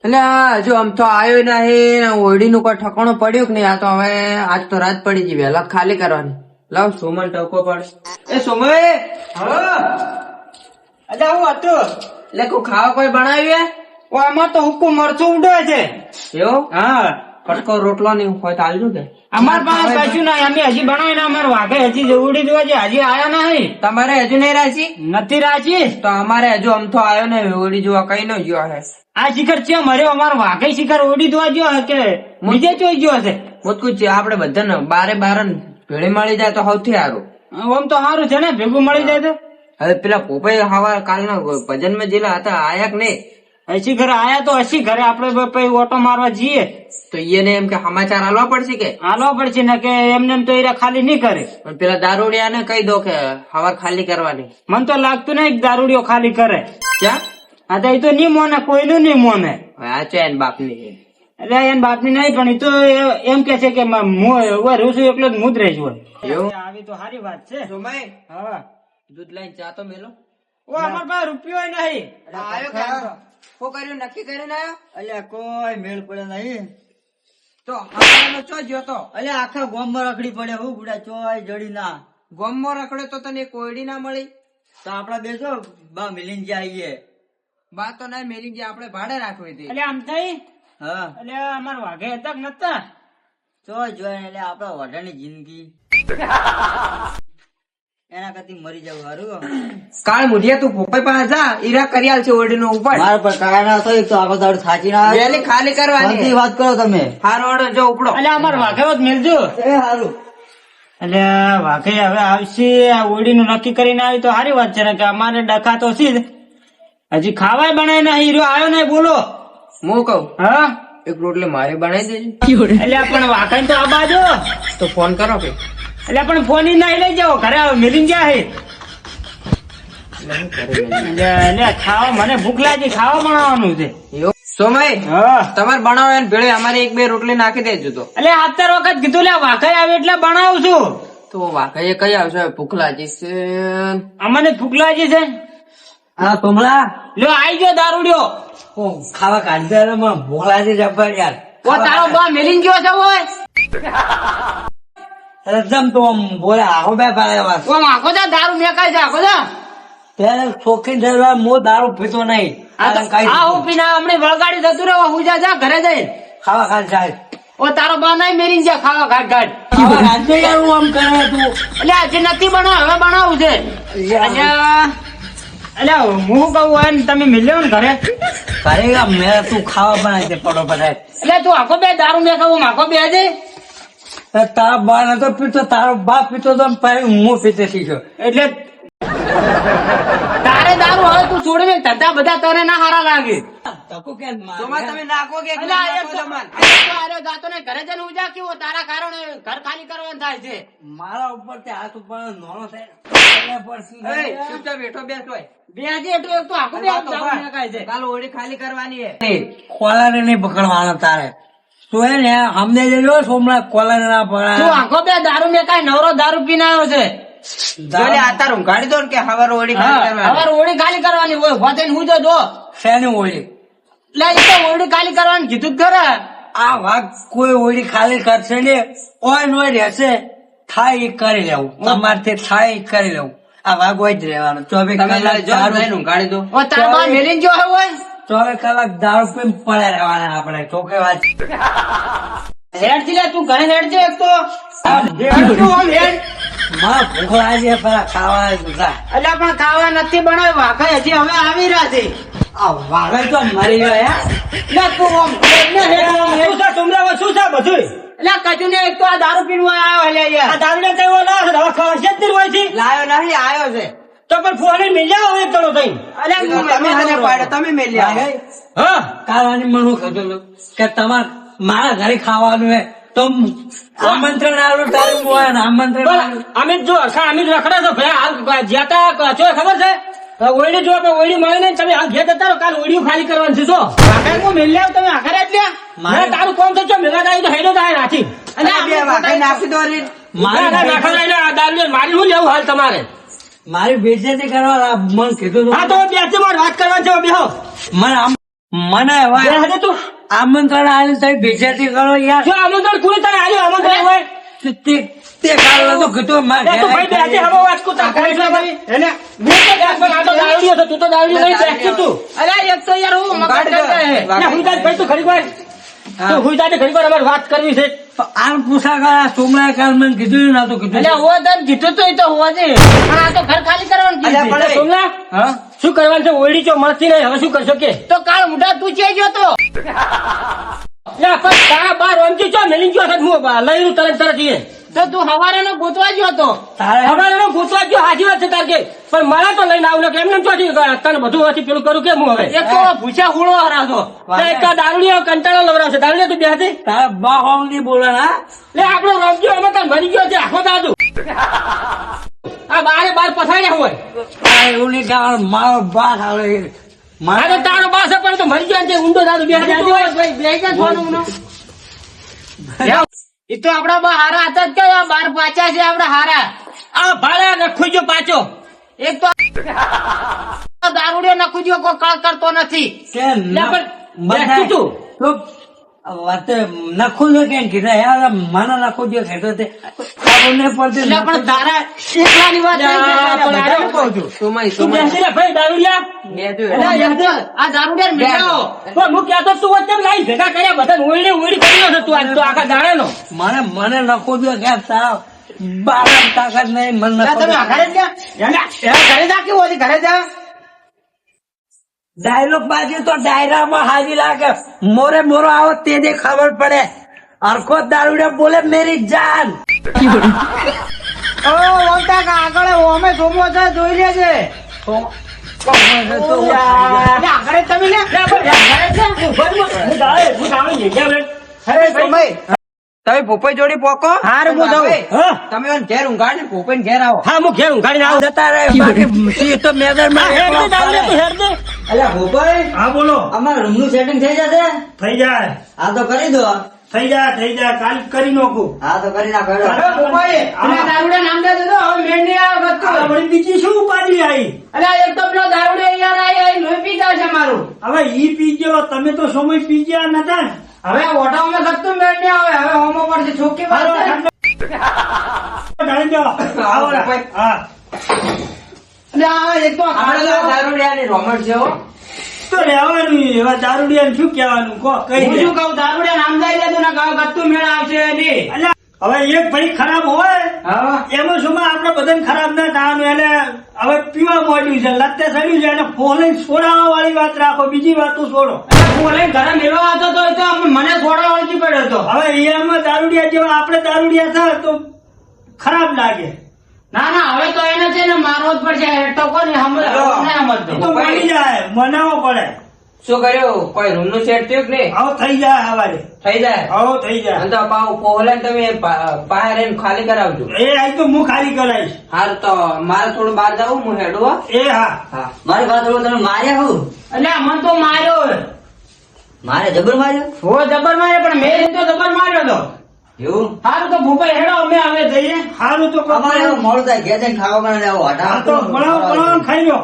એટલે હજુ આમ તો આવ્યો નહીં, ઓરડી નું કોઈ ઠકાણું પડ્યું કે નહીં. આ તો હવે આજ તો રાત પડી ગઈ, વહેલા ખાલી કરવાની. લાવ સોમન ટકો પડે. એ સોમય અચ્છા હું હતું એટલે કોઈ ખાવા કોઈ બનાવ્યું? ઓ આમાં તો હુકુ મરચું ઉડે છે. એવું? હા કટકો રોટલો નહીં હોય તો આલજો કે. અમાર પાસે કશું નહીં, અમે હજી બનાવીને અમાર વાઘે હજી ઉડી દેવા છે, હજી આયા નહીં. તમારે હજુ નહીં રાજી? નથી રાજી. તો અમારે હજુ આમ તો આવ્યો ને ઓરડી જોવા કઈ નો ગયો હે. આ શિખર છે મર્યો, અમાર વાઘે શિખર ઉડી દેવા ગયો હે કે બીજે ચોઈ ગયો હશે? મોટકું છે આપડે બધાને બારે ભેળી મળી જાય તો સૌથી સારું. આમ તો સારું છે ને, ભેગું મળી જાય તો. હવે પેલા પોપાઈ હવા કાલના ભજન માં જેલા હતા આયા કે નહીં? હસી ઘરે આયા તો હસી ઘરે આપડે પછી ઓટો મારવા જઈએ તો એને એમ કે સમાચાર આલવા પડશે કે હાલવા પડશે ને, કે એમને એમ તો એરા ખાલી નહીં કરે. પણ પેલા દારૂડિયા ને કહી દો કે હવાર ખાલી કરવાની. મને તો લાગતું નહીં દારૂડિયો ખાલી કરે. ક્યાં? હા તો એ તો નહીં મોને, કોઈનું નહીં મોને. હવે આ છે એને બાપ ની. એટલે એને બાપની નહીં, પણ એ તો એમ કે છે કે હું રહું છું એકલો જ હું જ રહીશ હોય. એવું? આવી તો સારી વાત છે. સોમાઈ હા દૂધ લઈને ચા તો મેલો. ઓ અમાર પાસે રૂપિયો નહીં. આવ્યો કે શું કર્યું? નક્કી કરીને આવ્યો? અલ્યા કોઈ મેળ પડે નહીં. તો હવાનો ચો જ્યો તો? અલ્યા આખા ગામમાં રખડી પડે હું બુડા ચોય જડી ના. ગોમમાં રખડ્યો તો તને કોયડી ના મળી? તો આપડા બેસો બા મિલીને જઈએ. બા તો ના મેલી ગયા, આપણે ભાડે રાખવી હતી. એટલે આમ થઈ હા એટલે અમાર વાઘે હતા કે નતા? ચોય જોય એટલે આપડા વઢાની જિંદગી એના કરતી મરી જવું હારું. કાળ મુઢિયા તું પોપાઈ પાસે જા, ઈરા કરિયાલ છે ઓરડી નો ઉપર. મારા પર કાય ના થઈ તો આખો દાડ થાચી ના આવે. વહેલી ખાલી કરવાની. શાંતિ વાત કરો તમે. હારો હારો જો ઉપડો. એટલે અમાર વાઘે જ મેલજો. એ હારું. એટલે વાઘે હવે આવશે, આ ઓડીનું નક્કી કરીને આવી તો સારી વાત છે ને, કે અમારે ડખા તો છે જ. હજી ખાવાય બનાય ના હીરો આવ્યો નહીં. બોલો હું કહું હા એક રોટલી મારી બનાવી દેજો. એટલે પણ વાઘે તો આ બાજુ તો ફોન કરો કે. એટલે પણ ફોન નહીં લઈ જાઓ, ઘરે મિલી જાય. એટલે ખાવા મને ભૂખ લાગી, ખાવા બનાવવાનું છે. એવું? સોમય હા તમારે બનાવો એને ભેળે અમારે એક બે રોટલી નાખી દેજો. તો એટલે 17 વખત કીધું લે વાઘે આવે એટલે બનાવું છું. તો વાઘાએ કઈ આવશે? ભૂખ લાગી છે. અમને ભૂખ લાગી છે. હા કમલા લ્યો આઈ ગયો દારૂડિયો. ખાવા કાઢી ભોળા છે જબ્બર યાર. ઓ તારો બા મેલીન ગયો છે ઓય. એકદમ તો આમ બોલે આખો બે પાડે વાત. ઓ આખો જા દારૂ મેકાય છે આખો જા. ત્યારે શોખીન થયેલો મો દારૂ પીતો નહીં. આ હું પીના હમણાં વળગાડી જતું રહે. હું જા ઘરે જઈ ખાવા ખાન સાહેબ ઓ તારો બા નહીં મેરીન જા ખાવા ઘાટ ઘાટ. ખાવા ખાધે યાર હું આમ કરે તું. એટલે આજે નથી બનાવ, હવે બનાવું છે. એટલે હું કહું હોય ને તમે મિલ્યો ને ઘરે. કરેગા મેં તું ખાવા બનાવી દે પડો પડાય. એટલે તું આખો બે દારૂ મેકાવું આખો બે છે. તારા બા નતો પીતો, તારો બાપ પીતો તો હું પીતે શીખ્યો. એટલે તારે દારૂ હવે તું છોડી ને ધંધા બધા તને ના હારા લાગે. સોમા તમે નાખો કે એટલે આ એક તો આર્યો જાતો ને ઘરે જઈને ઉજા કેવો તારા કારણે ઘર ખાલી કરવાનું થાય છે. મારા ઉપર તે હાથ ઉપર નોનો થાય. ચૂપચાપ બેઠો બેઠો બે આજે એટલું એક તો આખો બે દારૂ મેકાય છે. કાલ ઓળી ખાલી કરવાની હે. કોલાને નહીં પકડવાનો તારે. તું હે ને અમને જો સોમલા કોલાને ના તું પકડાય. આખો બે દારૂ મેકાય, નવરો દારૂ પીને આવ્યો છે. જોડે આતાર ઊંઘાડી દો ને કે હવાર ઓળી ખાલી કરવાની. હવે ઓળી ખાલી કરવાની હોય હોતે હું જો દો શેની ઓળી? એટલે એ તો ઓળી ખાલી કરવાની કીધું જ ખરા. આ વાઘ કોઈ ઓળી ખાલી કરશે ને ઓય નોય રહેશે. થાય એ કરી લેવું, તમારથી થાય એ કરી લેવું. આ વાઘ હોય જ રહેવાનું. 24 તમે કલાક જો દારૂ લઈને ઊંઘાડી દો. ઓ તારા બા મેલીન જો હોય 24 કલાક દારૂ પીને પડ્યા રહેવાના આપણે. ચોકે વાત હેડ થી લે તું ઘરે હેડ છે એક તો હેડ તું આમ હેડ. માં ભૂખ લાગી પેલા ખાવા જતા. એટલે પણ ખાવા નથી બનાવ્યું વાઘા હજી હવે આવી રહ્યા છે. આ વાઘ તો મરી ગયો યાર. લે તું આમ હેડ ને હેડ આમ હેડ. શું છે તુમરા શું છે બધું? એટલે કચુ ને એક તો આ દારૂ પીવા આવ્યો એટલે યાર. આ દારૂ ને કઈ ના દવા ખાવા છે જ હોય છે. લાયો નહીં આયો છે. તો પણ ફોને મિલ્યા હવે કરો તઈ. અલે તમે હને પાડ્યો તમે મેલી આવો. હા કાલવાની મનું કહેતો કે તમાર મારા ઘરે ખાવાનું હે તો આમંત્રણ આલું તારું મોય આમંત્રણ આલું. અમે જો અમે રખડા તો ભાઈ હાલ જ્યાં કચો ખબર છે ઓયડી જો આપણે ઓયડી મળીને તમે હાલ ઘેર જતા રહો. કાલ ઓયડી ખાલી કરવાની છે. જો વાઘા હું મેલ લાવ તમે આખરે એટલે મારે તારું કોમ તો જો મેલા દાઈ તો હેડો દાય રાખી અને બે વાઘે નાખી દો રે. મારી શું લેવું હાલ તમારે? મારી બેજતી કરવા મન કીધું હા તો બે મારે વાત કરવાની છે બેહો. મને આમ મને બે હવે હાથે તું આમંત્રણ આવેલું તમે બેજતી કરો યાર જો આમંત્રણ કોને તને આલ્યું આમંત્રણ હોય તે કાલ તો કીધું મારે તું ભાઈ બે હાથે હવે વાત કરતા કરે છે ભાઈ એને મેં તો ગાસ પર આ તો દારૂડિયો છે તું તો દારૂડિયો નહીં બેઠ તું અલ્યા એક તો યાર હું મકાન કરતા હે ના હુઈદાસ ભાઈ તું ઘડીક વાર તું હુઈદાસ ઘડીક વાર અમારે વાત કરવી છે આમ પૂછા ગયા સોમલા કાલ મને કીધું ના તો કીધું અલ્યા હોવા તને કીધું તો એ તો હોવા દે પણ આ તો ઘર ખાલી કરવાનું કીધું અલ્યા સોમલા હા શું કરવાનું છે ઓયડી ચો મળતી નહીં હવે શું કરશો કે તો કાળ મુઢા તું ચે ગયો તો યા પણ તારા બાર રમજી ચો મેલી ગયો છે હું લઈ તરત તરત જઈએ તો તું હવારેનો ગોતવા ગયો તો તારે અમારે ગોતવા ગયો હાજી વાત છે તાર કે પણ મારા તો લઈને આવું ને એમને ચોથી તને બધું વાંચી પેલું કરું કેમ હું હવે એક તો ભૂસા હુળો હરાતો એક દારૂડિયો કંટાળો લવરાવશે દારૂડિયો તું બે હાથે તારા બા હોમ ની બોલે ના લે આપણો રમજો અમે તને ભરી ગયો છે આખો દાદુ આ બારે બાર પથાડ્યા હોય આ એવું નહીં કે મારો બા આવે મારે તારો બાસ પણ તો મરી ગયો છે ઊંડો દાદુ બે હાથે ભાઈ બે જ ફોન એ તો આપડા બા હારા હતા જ કે બાર પાછા છે આપડા હારા આ ભાડા નખું જો પાછો એક તો દારૂડિયો નખું જો કોઈ કાળ કરતો નથી કે લે પણ બેઠું તું તો વાત નખું છે કેમ કીધા યાર મને નખું જો કહેતો તે આપણને પડતી એટલે પણ તારા એકલાની વાત નહીં કે તારા બધાને કહું છું. તું બેસી રે ભાઈ દારૂડિયા એટલે એક તો આ દારૂડિયાને મિલાવો. પણ હું કહેતો તું વચ્ચે લાઈ ભેગા કર્યા બધા ઓળી ઓળી કર્યો છે તું આજ તો આખા દાડાનો મને નખું જો કે તારા બારા તાકાત નહીં મને એટલે તમે આ ઘરે જ ગયા? ઘરે જા કેવું હતી ઘરે જા ડાયલોગ બાજી તો ડાયરામાં હાજી લાગે મોરે મોરો આવો તે દે ખબર પડે હરખો દારૂડે બોલે મેરી જાન ઓ ઓમતા કા આગળ ઓમે સોમો છે જોઈ લેજે આગળ તમે લે તમે પોપઈ જોડી પોકો હારું હું જાઉં. હા. તમે એને ઘેર ઊંઘાડ ને પોપઈ ઘેર આવો હા હું ઘેર ઊંઘાડીને આવું જતા રહે બાકી સિંહ તો મેદાન હા, હેડ દે દારૂડિયા તું હેડ દે. અલ્યા પોપઈ હા બોલો અમાર રૂમ નું સેટિંગ થઈ જશે થઈ જાય હા તો કરી દો થઈ જાય કાલ કરી નાખું હા તો કરી નાખો અરે પોપઈ, તમે દારૂડા નામ દે દો હવે મેળ નહીં આવે આ ગતું. વળી બીજી શું ઉપાડી આવી અલ્યા એક તો પેલો દારૂડે યાર આઈ લોહી પી જાય છે મારું હવે ઈ પી ગયો તમે તો સમય પી ગયા નતા ને હવે ઓઢામાં ગતું મેળ નહીં આવે હવે હોમો પડશે છોકી વાત હાલો, છે. ઢાળી દો. આવો ને ભાઈ. હા અલ્યા એક તો દારૂડિયાની રોમટ છે હો. તો રહેવાનું એવા દારૂડિયાને શું કહેવાનું કહો કઈ હું દે. શું કહું દારૂડિયા નામ દઈ દેતું ને કહો ગતું મેળ આવશે નહીં અલ્યા, હવે એક ભાઈ ખરાબ હોય હા એમાં શું આપણે બધાને ખરાબ ના થવાનું એટલે હવે પીવા માંડ્યું છે લત્તે સડ્યું છે અને ફોને છોડાવવા વાળી વાત રાખો બીજી વાત તો છોડો હું લઈને ઘરે મેળવા હતો તો એ તો મને થોડા ઓળખી પડ્યો હતો હવે એમાં દારૂડિયા જેવા આપણે દારૂડિયા થાય તો ખરાબ લાગે ના ના હવે તો એને છે ને મારવો જ પડશે હેઠો કોને સમજતો તો મળી જાય મનાવવો પડે શું કર્યું કોઈ રૂમ નું સેટ થયું કે નહીં આવો થઈ જાય હવારે થઈ જાય આવો થઈ જાય અને તો પાવ પોહલે તમે બહાર એને ખાલી કરાવજો એ આજ તો હું ખાલી કરાવીશ હારું તો મારે થોડું બહાર જવું હું હેડું હો. એ હા હા મારી વાત તમે માર્યા હું એટલે મન તો માર્યો મારે જબર માર્યો હો જબર માર્યો પણ મેં તો જબર માર્યો તો એવું હારું તો ભૂપે હેડો અમે હવે જઈએ સારું તો મોડું થાય ઘેર જઈને ખાવા બનાવે આવો હા તો બનાવો ખાઈ લો